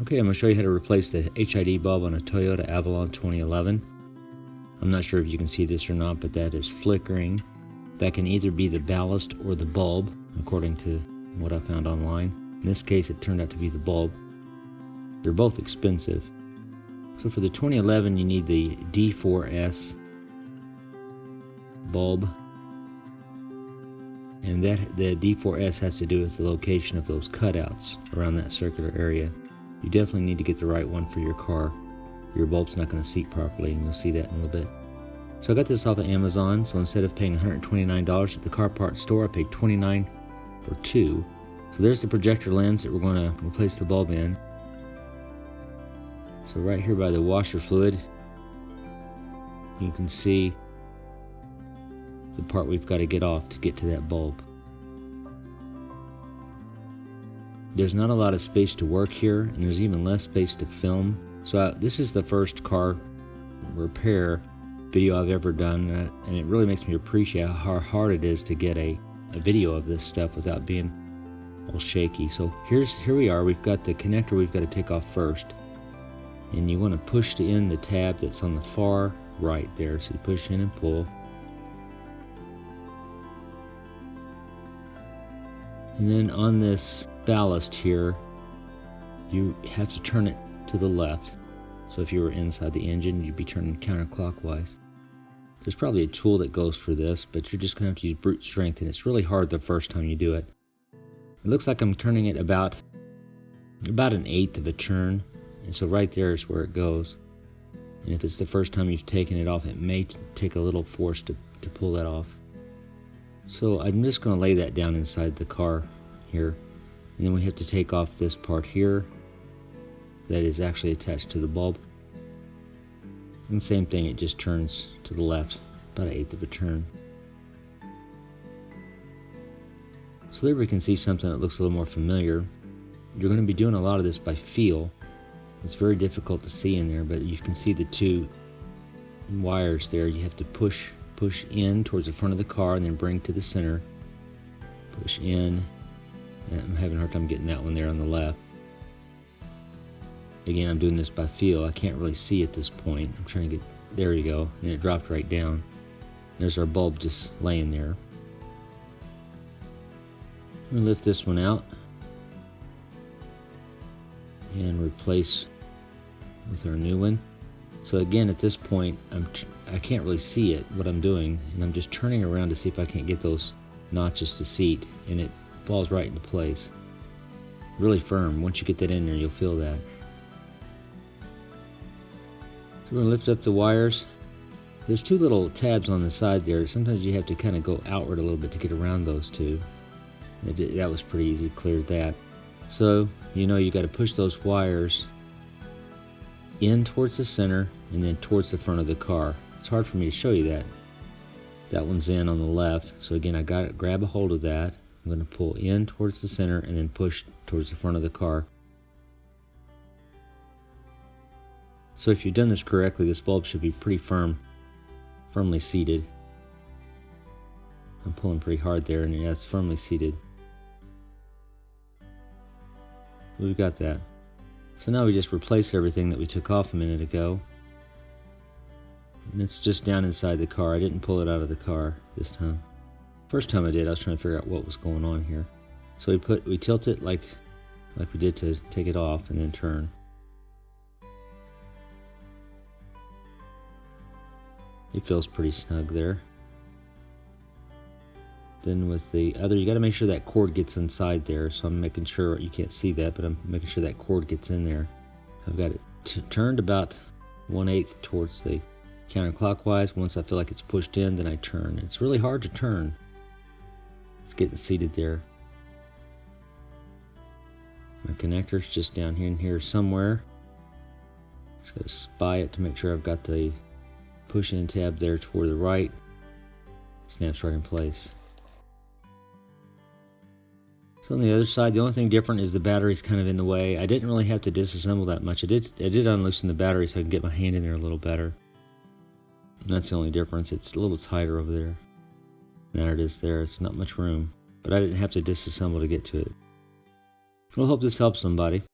Okay, I'm going to show you how to replace the HID bulb on a Toyota Avalon 2011. I'm not sure if you can see this or not, but that is flickering. That can either be the ballast or the bulb, according to what I found online. In this case, it turned out to be the bulb. They're both expensive. So for the 2011, you need the D4S bulb. And the D4S has to do with the location of those cutouts around that circular area. You definitely need to get the right one for your car. Your bulb's not going to seat properly, and you'll see that in a little bit. So I got this off of Amazon, so instead of paying $129 at the car parts store, I paid $29 for two. So there's the projector lens that we're going to replace the bulb in. So right here by the washer fluid, you can see the part we've got to get off to get to that bulb. There's not a lot of space to work here, and there's even less space to film. So this is the first car repair video I've ever done, and it really makes me appreciate how hard it is to get a video of this stuff without being all shaky. So here we are. We've got the connector we've got to take off first, and you want to push in the tab that's on the far right there. So you push in and pull. And then on this ballast here, you have to turn it to the left. So if you were inside the engine, you'd be turning counterclockwise. There's probably a tool that goes for this, but you're just going to have to use brute strength, and it's really hard the first time you do it. It looks like I'm turning it about an eighth of a turn, and so right there is where it goes. And if it's the first time you've taken it off, it may take a little force to pull that off. So I'm just going to lay that down inside the car here. And then we have to take off this part here that is actually attached to the bulb. And same thing, it just turns to the left, about an eighth of a turn. So there we can see something that looks a little more familiar. You're going to be doing a lot of this by feel. It's very difficult to see in there, but you can see the two wires there. You have to push in towards the front of the car and then bring to the center. Push in. I'm having a hard time getting that one there on the left. Again, I'm doing this by feel. I can't really see at this point. I'm trying to get, there you go, and it dropped right down. There's our bulb just laying there. I'm going to lift this one out and replace with our new one. So again, at this point, I can't really see it, what I'm doing, and I'm just turning around to see if I can't get those notches to seat, and it falls right into place. Really firm. Once you get that in there, you'll feel that. So we're going to lift up the wires. There's two little tabs on the side there. Sometimes you have to kind of go outward a little bit to get around those two. That was pretty easy, cleared that. So, you know, you got to push those wires in towards the center and then towards the front of the car. It's hard for me to show you that. That one's in on the left. So again, I got to grab a hold of that. I'm going to pull in towards the center and then push towards the front of the car. So if you've done this correctly, this bulb should be pretty firmly seated. I'm pulling pretty hard there, and yeah, it's firmly seated. We've got that. So now we just replace everything that we took off a minute ago. And it's just down inside the car. I didn't pull it out of the car this time. First time I did, I was trying to figure out what was going on here. So we tilt it like we did to take it off, and then turn. It feels pretty snug there. Then with the other, you got to make sure that cord gets inside there. So I'm making sure, you can't see that, but I'm making sure that cord gets in there. I've got it turned about 1/8 towards the counterclockwise. Once I feel like it's pushed in, then I turn. It's really hard to turn. It's getting seated there. My connector's just down here and here somewhere. Just got to spy it to make sure I've got the push-in tab there toward the right. Snaps right in place. So on the other side, the only thing different is the battery's kind of in the way. I didn't really have to disassemble that much. I did unloosen the battery so I can get my hand in there a little better. And that's the only difference. It's a little tighter over there. There it is there. It's not much room. But I didn't have to disassemble to get to it. We'll hope this helps somebody.